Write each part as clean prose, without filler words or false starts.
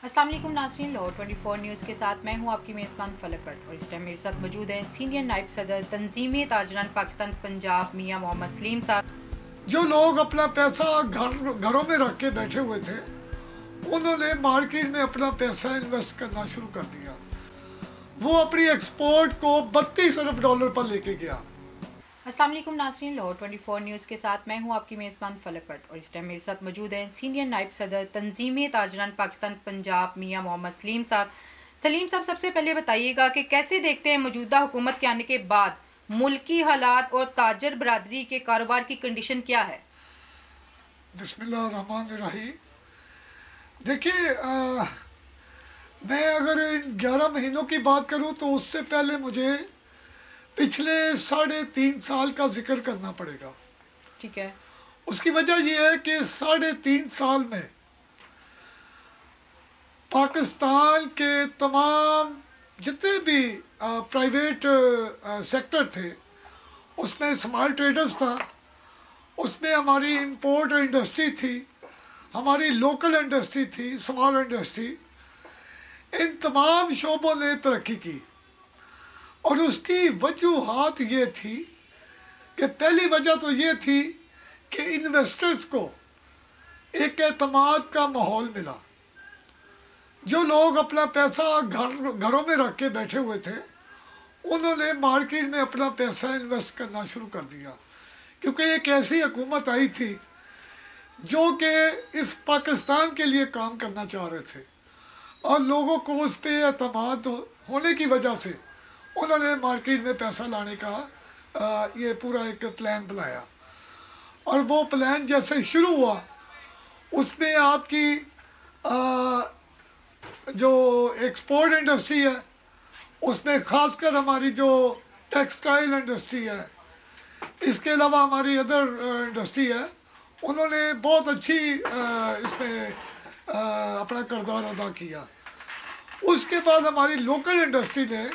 अस्सलाम वालेकुम नाज़रीन, लाहौर 24 न्यूज़ के साथ मैं हूं आपकी मेज़बान फलक भट्ट और इस टाइम मेरे साथ मौजूद हैं सीनियर नायब सदर तंजीम ताजरान पाकिस्तान पंजाब मियां मोहम्मद सलीम साहब। जो लोग अपना पैसा घरों में रख के बैठे हुए थे, उन्होंने मार्केट में अपना पैसा इन्वेस्ट करना शुरू कर दिया। वो अपनी एक्सपोर्ट को 32 अरब डॉलर पर लेके गया। अस्सलाम वालेकुम नाज़रीन, लाहौर 24 न्यूज़ के साथ मैं हूं आपकी मेज़बान फलक भट्ट और इस टाइम मेरे साथ मौजूद हैं सीनियर नायब सदर तंजीम ताजरान पाकिस्तान पंजाब मियां मोहम्मद सलीम साहब। सलीम साहब, सबसे पहले बताइएगा कि कैसे देखते हैं मौजूदा हुकूमत के आने के बाद मुल्की हालात और ताजर बरादरी के कारोबार की कंडीशन क्या है? बिस्मिल्लाहिर्रहमानिर्रहीम। देखिए, मैं अगर इन 11 महीनों की बात करूं तो उससे पहले मुझे पिछले 3.5 साल का जिक्र करना पड़ेगा। ठीक है। उसकी वजह यह है कि 3.5 साल में पाकिस्तान के तमाम जितने भी प्राइवेट सेक्टर थे, उसमें स्मॉल ट्रेडर्स था, उसमें हमारी इंपोर्ट इंडस्ट्री थी, हमारी लोकल इंडस्ट्री थी, स्मॉल इंडस्ट्री, इन तमाम शोबों ने तरक्की की। और उसकी वजूहात ये थी कि पहली वजह तो ये थी कि इन्वेस्टर्स को एक एतमाद का माहौल मिला। जो लोग अपना पैसा घरों में रख के बैठे हुए थे, उन्होंने मार्केट में अपना पैसा इन्वेस्ट करना शुरू कर दिया, क्योंकि एक ऐसी हुकूमत आई थी जो कि इस पाकिस्तान के लिए काम करना चाह रहे थे और लोगों को उस पर एतमाद होने की वजह से उन्होंने मार्केट में पैसा लाने का ये पूरा एक प्लान बनाया। और वो प्लान जैसे शुरू हुआ, उसमें आपकी जो एक्सपोर्ट इंडस्ट्री है, उसमें ख़ासकर हमारी जो टेक्सटाइल इंडस्ट्री है, इसके अलावा हमारी अदर इंडस्ट्री है, उन्होंने बहुत अच्छी इसमें अपना किरदार अदा किया। उसके बाद हमारी लोकल इंडस्ट्री ने,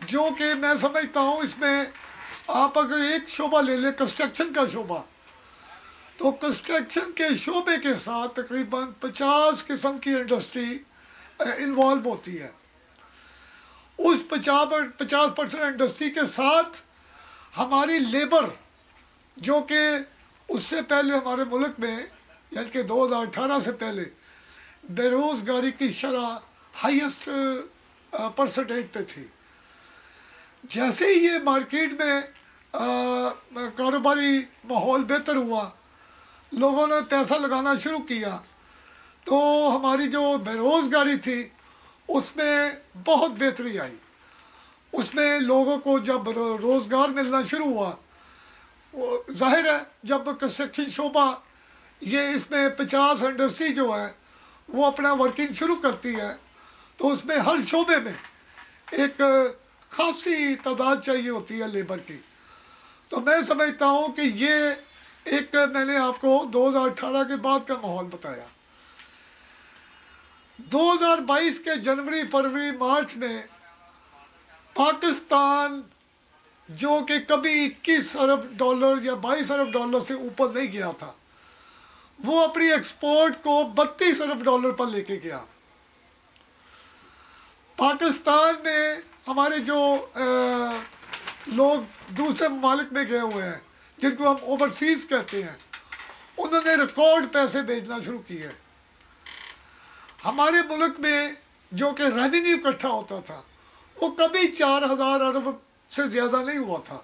जो कि मैं समझता हूँ इसमें आप अगर एक शोबा ले लें, कंस्ट्रक्शन का शोबा, तो कंस्ट्रक्शन के शोबे के साथ तकरीबन 50 किस्म की इंडस्ट्री इन्वॉल्व होती है। उस 50% इंडस्ट्री के साथ हमारी लेबर, जो कि उससे पहले हमारे मुल्क में यानी कि 2018 से पहले बेरोज़गारी की शरह हाईएस्ट परसेंटेज पे थी। जैसे ही ये मार्केट में कारोबारी माहौल बेहतर हुआ, लोगों ने पैसा लगाना शुरू किया, तो हमारी जो बेरोज़गारी थी उसमें बहुत बेहतरी आई। उसमें लोगों को जब रोज़गार मिलना शुरू हुआ, वो जाहिर है जब कंस्ट्रक्शन शोबा ये इसमें 50 इंडस्ट्री जो है वो अपना वर्किंग शुरू करती है, तो उसमें हर शोबे में एक खासी तादाद चाहिए होती है लेबर की। तो मैं समझता हूँ कि ये एक, मैंने आपको 2018 के बाद का माहौल बताया। 2022 के जनवरी, फरवरी, मार्च में पाकिस्तान, जो कि कभी 21 अरब डॉलर या 22 अरब डॉलर से ऊपर नहीं गया था, वो अपनी एक्सपोर्ट को 32 अरब डॉलर पर लेके गया। पाकिस्तान में हमारे जो लोग दूसरे ममालिक में गए हुए हैं, जिनको हम ओवरसीज़ कहते हैं, उन्होंने रिकॉर्ड पैसे भेजना शुरू किए। हमारे मुल्क में जो कि रेवेन्यू इकट्ठा होता था, वो कभी 4000 अरब से ज़्यादा नहीं हुआ था।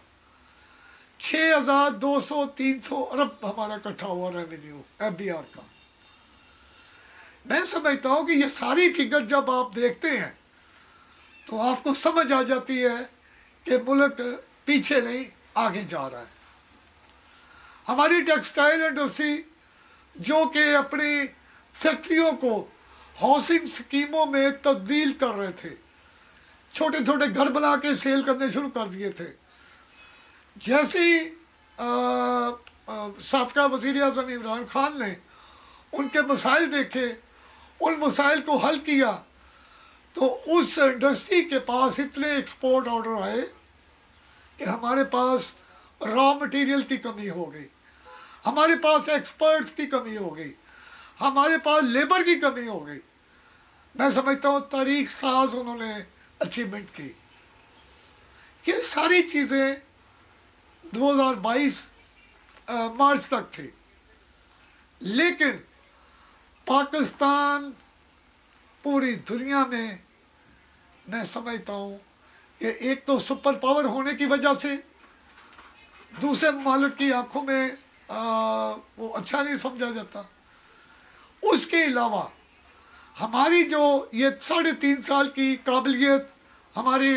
6200-300 अरब हमारा इकट्ठा हुआ रेवेन्यू FBR का। मैं समझता हूँ कि ये सारी फिगर जब आप देखते हैं तो आपको समझ आ जाती है कि मुल्क पीछे नहीं आगे जा रहा है। हमारी टेक्सटाइल इंडस्ट्री, जो कि अपनी फैक्ट्रियों को हाउसिंग स्कीमों में तब्दील कर रहे थे, छोटे छोटे घर बना के सेल करने शुरू कर दिए थे। जैसे ही साबका वज़ीर आज़म इमरान खान ने उनके मसाइल देखे, उन मसाइल को हल किया, तो उस इंडस्ट्री के पास इतने एक्सपोर्ट ऑर्डर आए कि हमारे पास रॉ मटेरियल की कमी हो गई, हमारे पास एक्सपर्ट्स की कमी हो गई, हमारे पास लेबर की कमी हो गई। मैं समझता हूँ तारीख साज उन्होंने अचीवमेंट की। ये सारी चीज़ें 2022 मार्च तक थी, लेकिन पाकिस्तान पूरी दुनिया में मैं समझता हूँ कि एक तो सुपर पावर होने की वजह से दूसरे ममालिक की आंखों में वो अच्छा नहीं समझा जाता। उसके अलावा हमारी जो ये 3.5 साल की काबिलियत, हमारी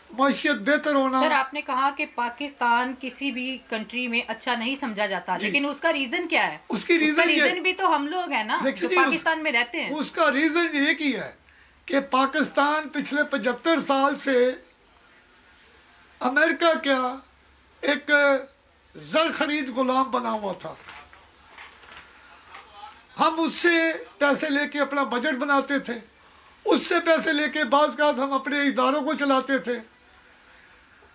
मैशियत बेहतर होना। सर, आपने कहा कि पाकिस्तान किसी भी कंट्री में अच्छा नहीं समझा जाता, लेकिन उसका रीजन क्या है? उसका रीजन भी तो हम लोग हैं ना, जो पाकिस्तान में रहते हैं। उसका रीजन ये की है कि पाकिस्तान पिछले 75 साल से अमेरिका का एक जर खरीद गुलाम बना हुआ था। हम उससे पैसे लेके अपना बजट बनाते थे, उससे पैसे लेके बाज़ का हम अपने इदारों को चलाते थे।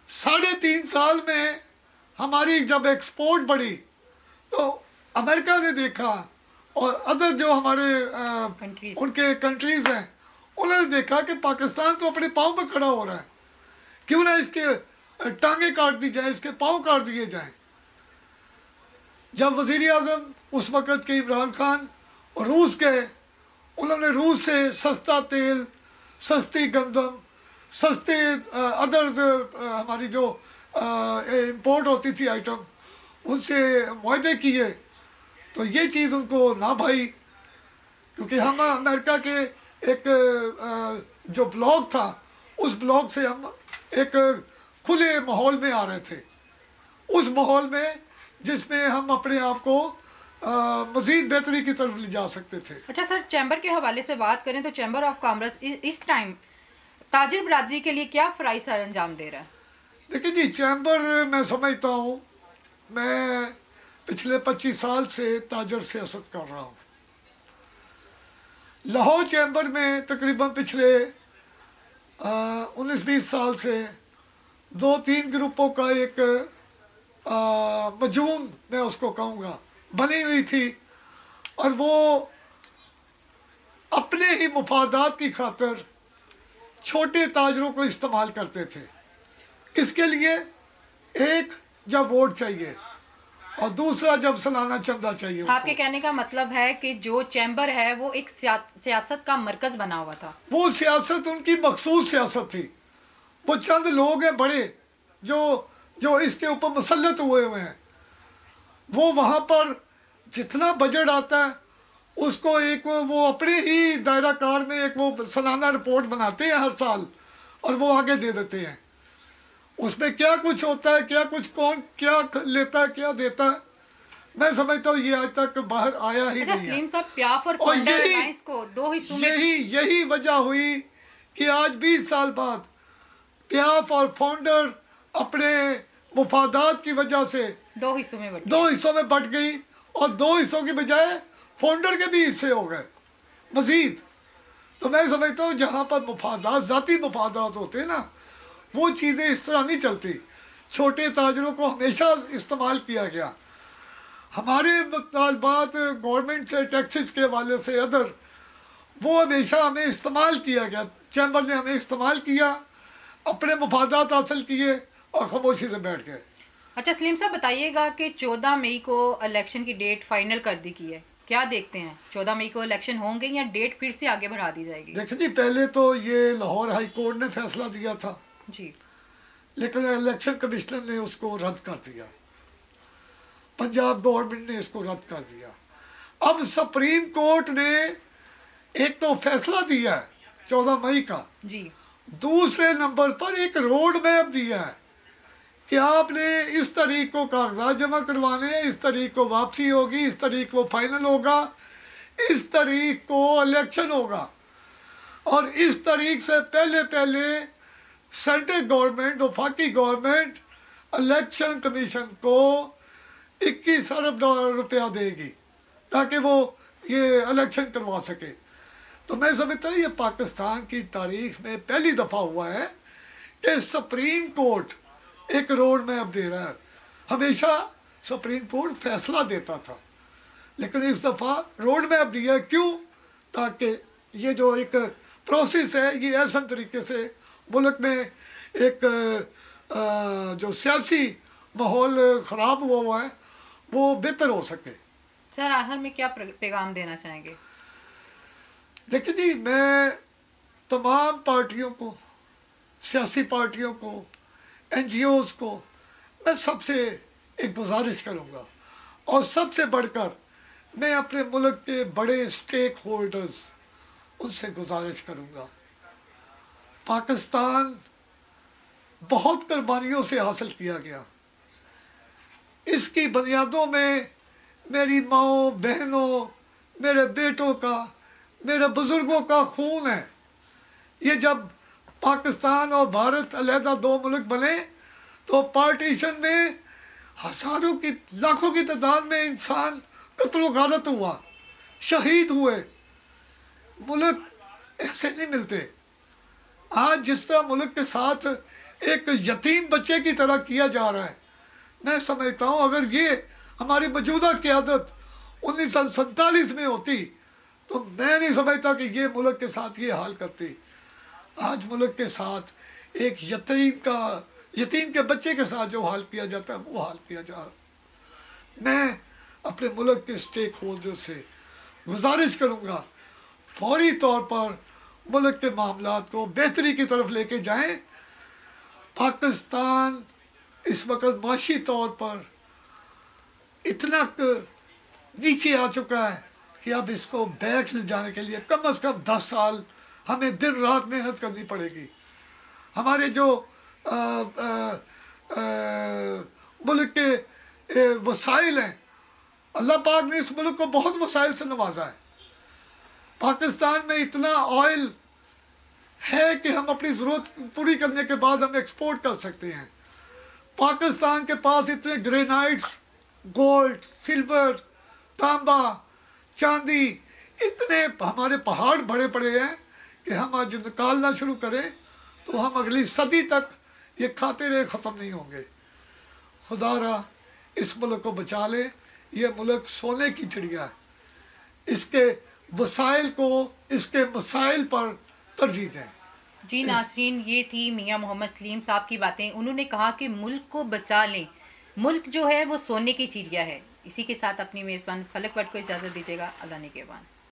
3.5 साल में हमारी जब एक्सपोर्ट बढ़ी तो अमेरिका ने देखा और अदर जो हमारे उनके कंट्रीज़ हैं उन्होंने देखा कि पाकिस्तान तो अपने पाँव पर खड़ा हो रहा है, क्यों ना इसके टांगे काट दी जाए, इसके पाँव काट दिए जाएं। जब वज़ीर आज़म उस वक़्त के इमरान खान रूस गए, उन्होंने रूस से सस्ता तेल, सस्ती गंदम, सस्ते अदर हमारी जो इंपोर्ट होती थी आइटम, उनसे मुआहदे किए। तो ये चीज़ उनको ना भाई, क्योंकि हम अमेरिका के एक जो ब्लॉक था, उस ब्लॉक से हम एक खुले माहौल में आ रहे थे, उस माहौल में जिसमें हम अपने आप को मज़ीद बेहतरी की तरफ ले जा सकते थे। अच्छा सर, चैम्बर के हवाले से बात करें तो चैम्बर ऑफ कॉमर्स इस टाइम ताजिर बरादरी के लिए क्या फ़राइज़ सर अंजाम दे रहा है? देखिए जी, चैम्बर मैं समझता हूँ, मैं पिछले 25 साल से ताजर सियासत कर रहा हूँ। लाहौर चैम्बर में तकरीबन पिछले 19-20 साल से 2-3 ग्रुपों का एक मजून, मैं उसको कहूँगा, बनी हुई थी, और वो अपने ही मुफादात की खातिर छोटे ताजरों को इस्तेमाल करते थे। इसके लिए एक जब वोट चाहिए और दूसरा जब सालाना चंदा चाहिए। आपके कहने का मतलब है कि जो चैम्बर है वो एक सियासत का मरकज बना हुआ था। वो सियासत उनकी मखसूस सियासत थी। वो चंद लोग हैं बड़े जो इसके ऊपर मुसल्लत हुए हैं। वो वहाँ पर जितना बजट आता है उसको एक वो अपने ही दायरा कार में एक वो सालाना रिपोर्ट बनाते हैं हर साल, और वो आगे दे देते हैं। उसमें क्या कुछ होता है, क्या कुछ कौन क्या लेता है, क्या देता है, मैं समझता हूँ ये आज तक बाहर आया ही नहीं है। साहब, प्याफ और को दो हिस्सों में यही वजह हुई कि आज 20 साल बाद प्याफ और फाउंडर अपने मुफादात की वजह से दो हिस्सों में बट गई, और 2 हिस्सों की बजाय फाउंडर के भी हिस्से हो गए मजीद। तो मैं समझता हूँ जहाँ पर मुफादात, ज़ाती मुफादात होते हैं ना, वो चीज़ें इस तरह नहीं चलती। छोटे ताजरों को हमेशा इस्तेमाल किया गया। हमारे मुतालबात गवर्नमेंट से, टैक्सेस के हवाले से, अदर, वो हमेशा हमें इस्तेमाल किया गया। चैम्बर ने हमें इस्तेमाल किया, अपने मुफादात हासिल किए और खामोशी से बैठ गए। अच्छा सलीम साहब, बताइएगा कि 14 मई को इलेक्शन की डेट फाइनल कर दी की है, क्या देखते हैं? 14 मई को इलेक्शन होंगे या डेट फिर से आगे बढ़ा दी जाएगी? देखिए जी, पहले तो ये लाहौर हाई कोर्ट ने फैसला दिया था जी, लेकिन इलेक्शन कमिश्नर ने उसको रद्द कर दिया, पंजाब गवर्नमेंट ने इसको रद्द कर दिया। अब सुप्रीम कोर्ट ने एक तो फैसला दिया है 14 मई का जी, दूसरे नंबर पर एक रोड मैप दिया है कि आपने इस तारीख को कागजात जमा करवाने हैं, इस तारीख को वापसी होगी, इस तारीख को फाइनल होगा, इस तारीख को इलेक्शन होगा, और इस तारीख से पहले सेंट्रल गवर्नमेंट, वफाकी गवर्नमेंट इलेक्शन कमीशन को 21 अरब रुपया देगी ताकि वो ये इलेक्शन करवा सके। तो मैं समझता हूँ ये पाकिस्तान की तारीख में पहली दफ़ा हुआ है कि सुप्रीम कोर्ट एक रोड मैप दे रहा है। हमेशा सुप्रीम कोर्ट फैसला देता था, लेकिन इस दफ़ा रोड मैप दिया। क्यों? ताकि ये जो एक प्रोसेस है, ये ऐसा तरीके से मुल्क में एक जो सियासी माहौल ख़राब हुआ है वो बेहतर हो सके। सर आखिर में क्या पैगाम देना चाहेंगे? देखिए जी, मैं तमाम पार्टियों को, सियासी पार्टियों को, NGOs को, मैं सबसे एक गुजारिश करूँगा, और सबसे बढ़कर मैं अपने मुल्क के बड़े स्टेक होल्डर्स उनसे गुजारिश करूँगा। पाकिस्तान बहुत कुर्बानियों से हासिल किया गया, इसकी बुनियादों में मेरी माओ बहनों, मेरे बेटों का, मेरे बुज़ुर्गों का खून है। ये जब पाकिस्तान और भारत अलहदा दो मुल्क बने तो पार्टीशन में हज़ारों की, लाखों की तादाद में इंसान कत्ल गारत हुआ, शहीद हुए। मुल्क ऐसे नहीं मिलते। आज जिस तरह मुल्क के साथ एक यतीम बच्चे की तरह किया जा रहा है, मैं समझता हूँ अगर ये हमारी मौजूदा क़यादत 1947 में होती तो मैं नहीं समझता कि ये मुल्क के साथ ये हाल करती। आज मुल्क के साथ एक यतीम के बच्चे के साथ जो हाल किया जाता है वो हाल किया जा रहा है। मैं अपने मुल्क के स्टेक होल्डर से गुजारिश करूँगा फौरी तौर पर मुल्क के मामलात को बेहतरी की तरफ लेके जाएं। पाकिस्तान इस वक्त माशी तौर पर इतना नीचे आ चुका है कि अब इसको बैक ले जाने के लिए कम से कम 10 साल हमें दिन रात मेहनत करनी पड़ेगी। हमारे जो मुल्क के वसाइल हैं, अल्लाह पाक ने इस मुल्क को बहुत वसाइल से नवाजा है। पाकिस्तान में इतना ऑयल है कि हम अपनी ज़रूरत पूरी करने के बाद हम एक्सपोर्ट कर सकते हैं। पाकिस्तान के पास इतने ग्रेनाइट्स, गोल्ड, सिल्वर, तांबा, चांदी, इतने हमारे पहाड़ बड़े बड़े हैं कि हम आज निकालना शुरू करें तो हम अगली सदी तक ये खाते रहे, ख़त्म नहीं होंगे। खुदारा इस मुल्क को बचा ले। ये मुल्क सोने की चिड़िया है। इसके वसाइल को, इसके मसाइल पर तरजीह दें। जी नाज़रीन, ये थी मियां मोहम्मद सलीम साहब की बातें। उन्होंने कहा कि मुल्क को बचा लें, मुल्क जो है वो सोने की चिड़िया है। इसी के साथ अपनी मेज़बान फलक भट्ट को इजाज़त दीजिएगा। अल्लाह ने के बाद।